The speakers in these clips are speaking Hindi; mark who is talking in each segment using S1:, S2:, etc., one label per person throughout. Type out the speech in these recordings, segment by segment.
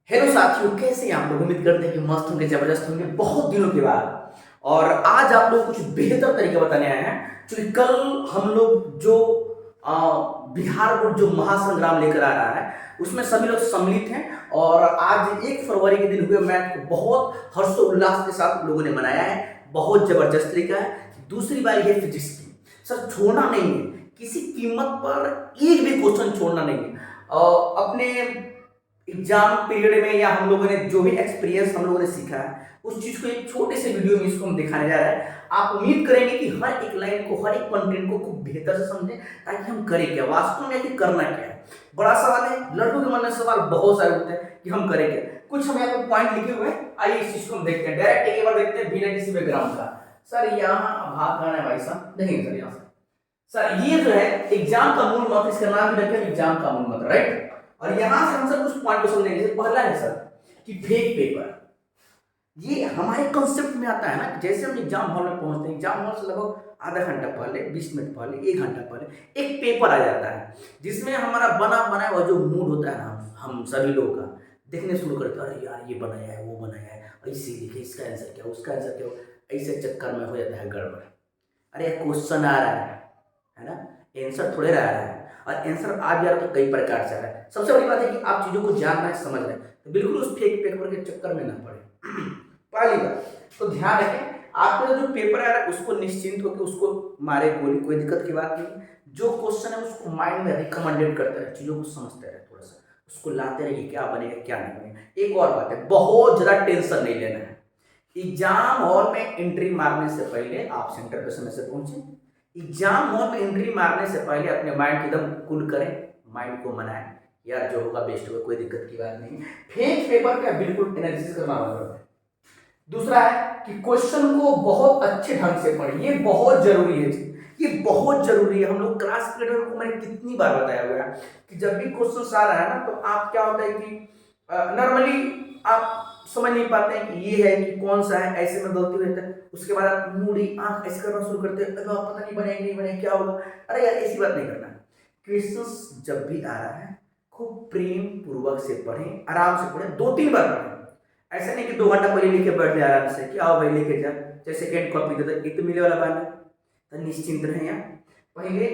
S1: हेलो साथियों, कैसे हैं आप लोग। उम्मीद करते हैं कि मस्त होंगे, जबरदस्त होंगे बहुत दिनों के बाद। और आज आप लोग कुछ बेहतर तरीके बताने आए हैं। क्योंकि कल हम लोग जो आ, बिहार बोर्ड जो महासंग्राम लेकर आ रहा है उसमें सभी लोग सम्मिलित हैं। और आज 1 फरवरी के दिन हुए मैच को बहुत हर्षोल्लास के साथ लोगों ने मनाया है। बहुत जबरदस्त तरीका है। दूसरी बात है फिजिक्स की। सर छोड़ना नहीं है, किसी कीमत पर एक भी क्वेश्चन छोड़ना नहीं है। अपने एग्जाम पीरियड में या हम लोगों ने जो भी एक्सपीरियंस हम लोगों ने सीखा है उस चीज को एक छोटे से वीडियो में इसको हम दिखाने जा रहे हैं। आप उम्मीद करेंगे कि हर एक लाइन को, हर एक कंटेंट को खूब बेहतर से समझें ताकि हम करें क्या वास्तव में, कि करना क्या है। बड़ा सवाल है, लड़कों के मन में सवाल बहुत सारे होते हैं कि हम करें क्या। कुछ हम यहाँ पे पॉइंट लिखे हुए हैं, आइए इस चीज को हम देखते हैं। डायरेक्ट एक बार देखते हैं बिना किसी बैकग्राउंड का। सर यहाँ भाग करना है भाई साहब, देखेंगे सर यहाँ से। सर ये जो है एग्जाम का मूल मंत्र, इसका नाम भी रखे एग्जाम का मूल मंत्र, राइट। और यहां से हम सब कुछ पॉइंट को समझेंगे। पहला है सर कि फेक पेपर। ये हमारे कंसेप्ट में आता है ना। जैसे हम एग्जाम हॉल में पहुंचते हैं, एग्जाम हॉल से लगभग आधा घंटा पहले, 20 मिनट पहले, 1 घंटा पहले एक पेपर आ जाता है जिसमें हमारा बना बनाया हुआ जो मूड होता है ना, हम सभी लोग का देखने शुरू करते हैं। अरे यार ये बनाया है, वो बनाया है, ऐसे लिखे, इसका आंसर क्या, उसका आंसर क्या। ऐसे चक्कर में हो जाता है गड़बड़। अरे क्वेश्चन आ रहा है ना, आंसर थोड़े रहा है। और आंसर आ भी रहा तो कई प्रकार से आ रहा है। सबसे बड़ी बात है कि आप चीजों को जानना है, समझ रहे हैं, तो बिल्कुल उस फेक पेपर के चक्कर में ना पड़े। पहली बात तो ध्यान रखें, आपका जो पेपर आ रहा है उसको निश्चिंत होकर उसको मारे गोली, कोई दिक्कत की बात नहीं। जो क्वेश्चन है उसको माइंड में रिकमेंडेड करते रहे, चीजों को समझते रहे, थोड़ा सा उसको लाते रहिए, क्या बनेगा क्या नहीं बनेगा। एक और बात है, बहुत ज्यादा टेंशन नहीं लेना है। एग्जाम हॉल में एंट्री मारने से पहले आप सेंटर पे समय से पहुंचे। एग्जाम हॉल में एंट्री मारने से पहले अपने माइंड को एकदम कूल करें, माइंड को मनाएं, यार जो होगा बेस्ट होगा, कोई दिक्कत की बात नहीं। फेक पेपर का बिल्कुल एनालिसिस करना बंद करें। दूसरा है कि क्वेश्चन को बहुत अच्छे ढंग से पढ़ें, ये बहुत जरूरी है। ये बहुत जरूरी है। हम लोग क्लास पीरियड को मैंने कितनी बार बताया हुआ है कि जब भी क्वेश्चन आ रहा है ना, तो आप क्या होता है कि नॉर्मली आप समझ नहीं पाते हैं कि ये है कि कौन सा है, ऐसे में गलती रहता है। उसके बाद आप मूडी आंख ऐसे करना शुरू करते हैं, अरे पता नहीं बनेगा नहीं बनेगा, क्या होगा। अरे यार ऐसी बात नहीं करना। क्वेश्चन जब भी आ रहा है खूब प्रेम पूर्वक से पढ़ें, आराम से पढ़ें, 2-3 बार पढ़ें। ऐसा नहीं कि 2 घंटा पहले लिखे बैठ जाए आराम से कि आओ भाई लेके जा, चाहे सेकेंड कॉपी दे दो, एक तो मिले वाला बात है। तो निश्चिंत रहें आप। पहले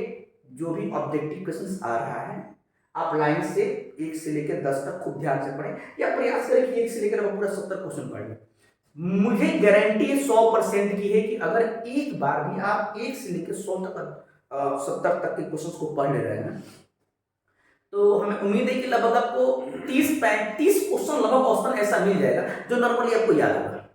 S1: जो भी ऑब्जेक्टिव क्वेश्चन आ रहा है आप लाइन से 1 से लेकर 10 तक खूब ध्यान से पढ़ें, या प्रयास करें कि 1 से लेकर आप पूरा 70 क्वेश्चन पढ़ लें। मुझे गारंटी 100% की है कि अगर एक बार भी आप 1 से लेकर 100 तक 70 तक के क्वेश्चन को पढ़ ले रहे हैं, तो हमें उम्मीद है कि लगभग आपको 30-35 क्वेश्चन लगभग औसतन ऐसा मिल जाएगा जो नॉर्मली आपको याद होगा।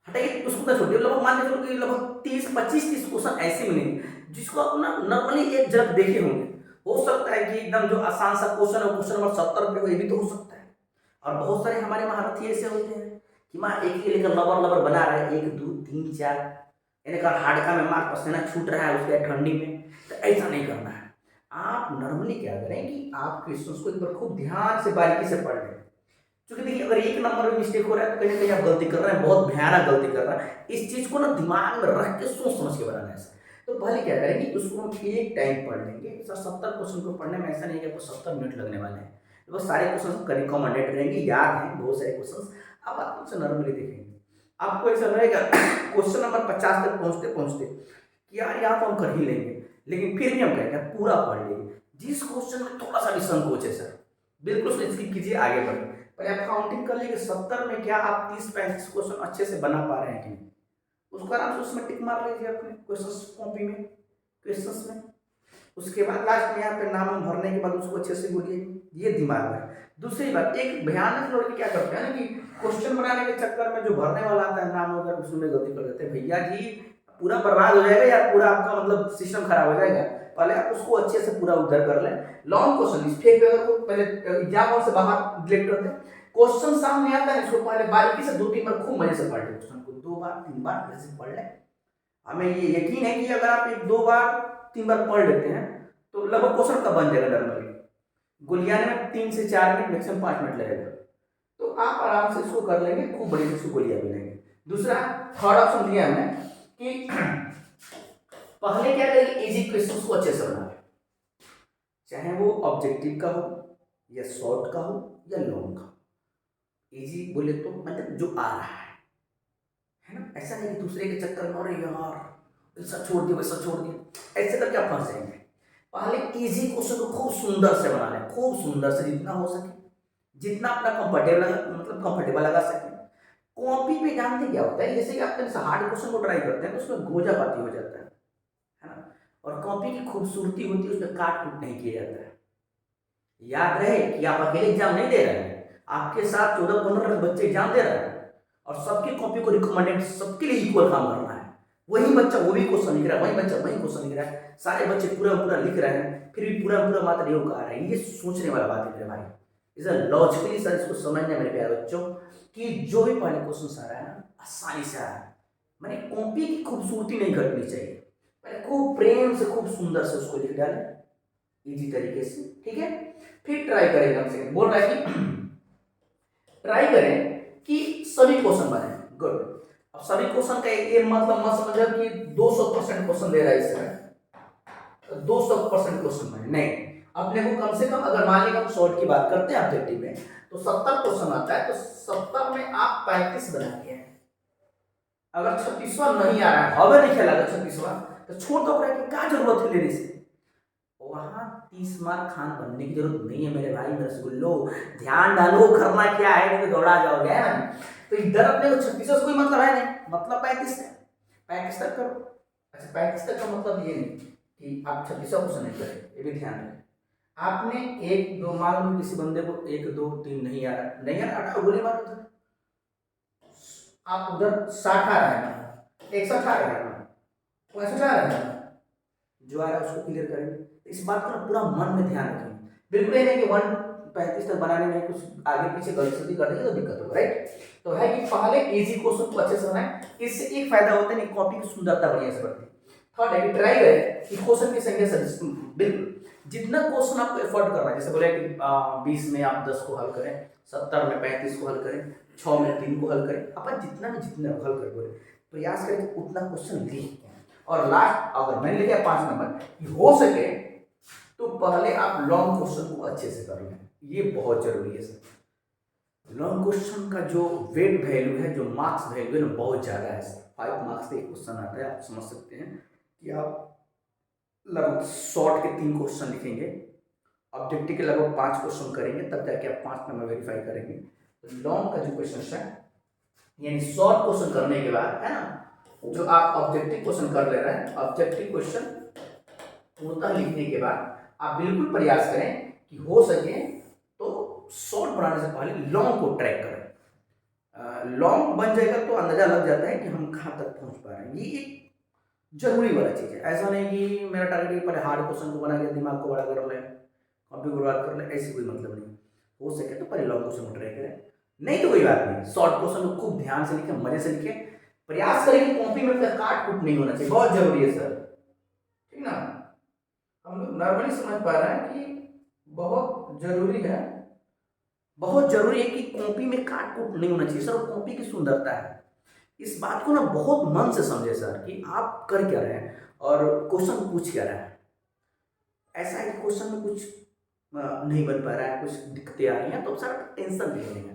S1: हटाइए उसको, क्या छोड़िए, लगभग मान के चलो कि लगभग 30-25-30 क्वेश्चन ऐसे मिलेंगे जिसको आप ना नॉर्मली एक झलक देखे होंगे। हो सकता है कि एकदम जो आसान सा क्वेश्चन है, क्वेश्चन नंबर 70 पे हो, ये भी तो हो सकता है। और बहुत सारे हमारे महारथी ऐसे होते हैं कि माँ एक ही लेकर लबर लबर बना रहे हैं, 1 2 3 4, यानी कर हाडका में मार पसीना छूट रहा है उसके ठंडी में। तो ऐसा नहीं करना है। आप नॉर्मली क्या करें कि आप क्वेश्चंस को एक बार खूब ध्यान से बारीकी से पढ़ लें। क्योंकि देखिए अगर 1 नंबर में मिस्टेक हो रहा है तो कहीं ना कहीं आप गलती कर रहे हैं, बहुत भयानक गलती कर रहा है। इस चीज को ना दिमाग में रख के सोच समझ के बनाना है। तो पहले क्या करेंगे, उसको हम एक टाइम पढ़ लेंगे। सर 70 क्वेश्चन को पढ़ने में ऐसा नहीं है कि आपको 70 मिनट लगने वाले हैं। तो बस सारे क्वेश्चन रिकमेंडेड रहेंगे, याद हैं बहुत सारे क्वेश्चन, आप आराम से नॉर्मली देखेंगे। आपको ऐसा रहेगा क्वेश्चन नंबर 50 तक पहुंचते पहुंचते कि यार यहाँ तो हम कर ही लेंगे, लेकिन फिर भी हम कहेंगे पूरा पढ़ लेंगे। जिस क्वेश्चन में थोड़ा सा भी संकोच है सर, बिल्कुल उसको स्किप कीजिए, आगे बढ़िए। पहले आप काउंटिंग कर लीजिए 70 में क्या आप 30-35 क्वेश्चन अच्छे से बना पा रहे हैं कि नहीं। उसको आराम से उसमें टिक मार लीजिए अपने क्वेश्चन कॉपी में, क्वेश्चंस में। उसके बाद लास्ट में यहाँ पे नाम भरने के बाद उसको अच्छे से बोलिए, ये दिमाग में। दूसरी बात, एक भयानक लड़के क्या करते हैं ना कि क्वेश्चन बनाने के चक्कर में जो भरने वाला आता है नाम वगैरह, उसमें गलती कर देते हैं। भैया जी पूरा बर्बाद हो जाएगा यार, पूरा आपका मतलब सिस्टम खराब हो जाएगा। पहले आप उसको अच्छे से पूरा उधर कर लें। लॉन्ग क्वेश्चन इस फेक पेपर को पहले एग्जाम से बाहर डिलीट कर दें। क्वेश्चन सामने आता है, इसको पहले बारीकी से 2-3 बार खूब मजे से पढ़ लें। क्वेश्चन को 2 बार 3 बार ऐसे पढ़ लें। हमें ये यकीन है कि अगर आप 1 2 बार 3 बार पढ़ लेते हैं तो लगभग क्वेश्चन का बन जाएगा नॉर्मली। गुलियाने में 3 से 4 मिनट, मैक्सिमम 5 मिनट लगेगा। तो आप आराम से इसको कर लेंगे, खूब बढ़िया से इसको गोलियां भी लेंगे। दूसरा थर्ड ऑप्शन दिया हमने कि पहले क्या करेंगे, इजी क्वेश्चंस को अच्छे से बनाएं, चाहे वो ऑब्जेक्टिव का हो या शॉर्ट का हो या लॉन्ग का। इजी बोले तो मतलब जो आ रहा है ना, ऐसा नहीं कि दूसरे के चक्कर में अरे यार ऐसा छोड़ दिया वैसा छोड़ दिया, ऐसे करके आप फंस जाएंगे। पहले इजी क्वेश्चन को खूब सुंदर से बना लें, खूब सुंदर से जितना हो सके, जितना अपना कंफर्टेबल मतलब कंफर्टेबल लगा सके। कॉपी पे जानते क्या होता है, जैसे कि आप कहीं हार्ड क्वेश्चन को ट्राई करते हैं तो उसमें गोजापाती हो जाता है ना, और कॉपी की खूबसूरती होती है उसमें काट कूट नहीं किया जाता है। याद रहे कि आप अकेले एग्जाम नहीं दे रहे हैं, आपके साथ 14-15 बच्चे एग्जाम दे रहे हैं और सबकी कॉपी को रिकमेंडेड सबके लिए इक्वल काम करना है। वही बच्चा वो भी क्वेश्चन लिख रहा है, वही बच्चा वही क्वेश्चन लिख रहा है, सारे बच्चे पूरा पूरा लिख रहे हैं, फिर भी पूरा पूरा मात्र योग आ रहा है। ये सोचने वाला बात है मेरे भाई, इज अ लॉजिकली सर इसको समझना मेरे प्यारे बच्चों कि जो भी पहले क्वेश्चन आ रहा है ना आसानी से आ रहा है। मैंने कॉपी की खूबसूरती नहीं घटनी चाहिए, पहले खूब प्रेम से खूब सुंदर से उसको लिख डालें इजी तरीके से, ठीक है। फिर ट्राई करें, कम से कम बोल रहा है कि ट्राई करें कि सभी क्वेश्चन बने। गुड। अब सभी क्वेश्चन का ये मतलब मत समझो कि 200% क्वेश्चन दे रहा है इसमें 200% क्वेश्चन बने, नहीं। अपने को कम से कम अगर मान लीजिए हम शॉर्ट की बात करते हैं ऑब्जेक्टिव में तो 70 क्वेश्चन आता है, तो 70 में आप 35 बनाइए। अगर 36वां नहीं आ रहा है, हवे नहीं खेला 36वां, तो छोड़ दो, क्या जरूरत है लेने से। वहां 30 मार्क खान बनने की जरूरत नहीं है मेरे भाई, मेरे रसगुल्लो। ध्यान डालो करना क्या है, नहीं तो दौड़ा जाओगे है ना। तो इधर अपने को 36 से कोई मतलब है नहीं, मतलब 35 है, 35 तक करो। अच्छा 35 तक का मतलब ये नहीं कि आप 36 क्वेश्चन नहीं करें, ये भी ध्यान रखें। आपने एक दो मान लो किसी बंदे को 1 2 3 नहीं आ रहा, नहीं आ रहा, हटाओ गोली मारो उधर। आप उधर 60 आ रहा है ना, 160 आ रहा है ना, 65 आ रहा है ना, जो आ रहा है उसको क्लियर करेंगे। इस बात का पूरा मन में ध्यान रखेंगे, बिल्कुल ये नहीं कि 135 तक बनाने में कुछ आगे पीछे गलती सलती कर देंगे तो दिक्कत होगा, राइट। तो है कि पहले इजी क्वेश्चन को अच्छे से बनाए, इससे एक फायदा होता है नहीं कॉपी की सुंदरता बढ़िया से बढ़ती है। थर्ड है कि ट्राई करें कि क्वेश्चन की संख्या से बिल्कुल जितना क्वेश्चन आपको एफर्ट करना है, जैसे बोले कि 20 में आप 10 को हल करें, 70 में 35 को हल करें, 6 में 3 को हल करें, अपन जितना में जितना हल कर बोले प्रयास करें कि उतना क्वेश्चन लिख। और लास्ट अगर मैंने लिखा 5 नंबर, हो सके तो पहले आप लॉन्ग क्वेश्चन को अच्छे से कर लें, ये बहुत जरूरी है सर। लॉन्ग क्वेश्चन का जो वेट वैल्यू है, जो मार्क्स वैल्यू है ना, बहुत ज़्यादा है सर। 5 मार्क्स से एक क्वेश्चन आता है, आप समझ सकते हैं कि आप लगभग शॉर्ट के 3 क्वेश्चन लिखेंगे, ऑब्जेक्टिव के लगभग 5 क्वेश्चन करेंगे, तब जाके आप 5 नंबर वेरीफाई करेंगे। तो लॉन्ग का जो क्वेश्चन है यानी शॉर्ट क्वेश्चन करने के बाद है ना, जो आप ऑब्जेक्टिव क्वेश्चन कर ले रहे हैं, ऑब्जेक्टिव क्वेश्चन पूर्णतः लिखने के बाद आप बिल्कुल प्रयास करें कि हो सके तो शॉर्ट बनाने से पहले लॉन्ग को ट्रैक करें। लॉन्ग बन जाएगा तो अंदाजा लग जाता है कि हम कहाँ तक पहुंच पा रहे हैं, ये एक जरूरी वाला चीज़ है। ऐसा नहीं कि मेरा टारगेट पहले हार्ड क्वेश्चन को बना के दिमाग को बड़ा कर ले, कॉपी को बर्बाद कर ले, ऐसी कोई मतलब नहीं। हो सके तो पहले लॉन्ग क्वेश्चन को ट्राई करें, नहीं तो कोई बात नहीं, शॉर्ट क्वेश्चन को खूब ध्यान से लिखें, मजे से लिखें, प्रयास करें कि कॉपी में काट कुट नहीं होना चाहिए, बहुत जरूरी है सर, ठीक ना। हम लोग नॉर्मली समझ पा रहे हैं कि बहुत जरूरी है, बहुत जरूरी है कि कॉपी में काट कुट नहीं होना चाहिए सर, कॉपी की सुंदरता है। इस बात को ना बहुत मन से समझे सर कि आप कर क्या रहे हैं और क्वेश्चन पूछ क्या रहे हैं। ऐसा है कि क्वेश्चन में कुछ नहीं बन पा रहा है, कुछ दिक्कतें आ रही हैं, तो सर टेंशन नहीं लेंगे।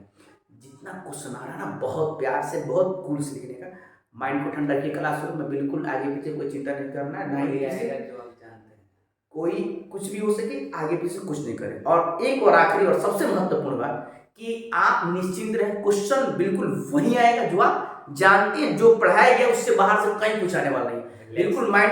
S1: जितना क्वेश्चन आ रहा है ना बहुत प्यार से बहुत कूल से लिखने का, माइंड को ठंडा रखिए, क्लासरूम में बिल्कुल आगे पीछे कोई चिंता नहीं करना है, ना ही आएगा जो आप जानते हैं, कोई कुछ भी हो सके आगे पीछे कुछ नहीं करें। और एक और आखिरी और सबसे महत्वपूर्ण बात कि आप निश्चिंत रहें, क्वेश्चन बिल्कुल वही आएगा जो आप जानते हैं, जो पढ़ाया गया उससे बाहर से कहीं कुछ आने वाला नहीं, बिल्कुल माइंड